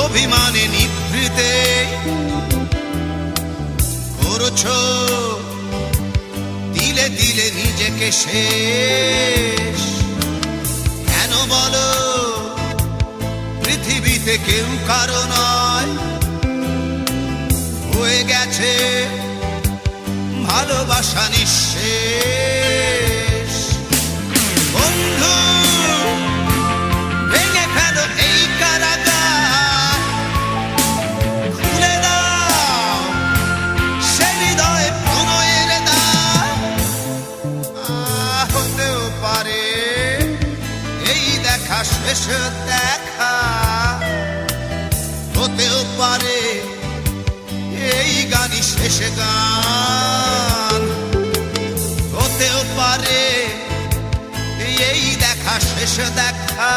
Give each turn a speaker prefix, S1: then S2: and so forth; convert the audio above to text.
S1: অভিমানে নিভৃতে করছো দিলে দিলে নিজেকে শেষ। কেন বলো পৃথিবীতে কেউ কারো নয়, হয়ে গেছে ভালোবাসা নিঃশেষ। বন্ধু ভেঙে ফেলো এই কারাগার, খুলে দাও সে হৃদয়ে প্রণয়ের দ্বার। হতেও পারে এই দেখা শেষ দেখা, হতেও পারে এই গানই শেষ গান, হতেও পারে এই দেখা শেষ দেখা।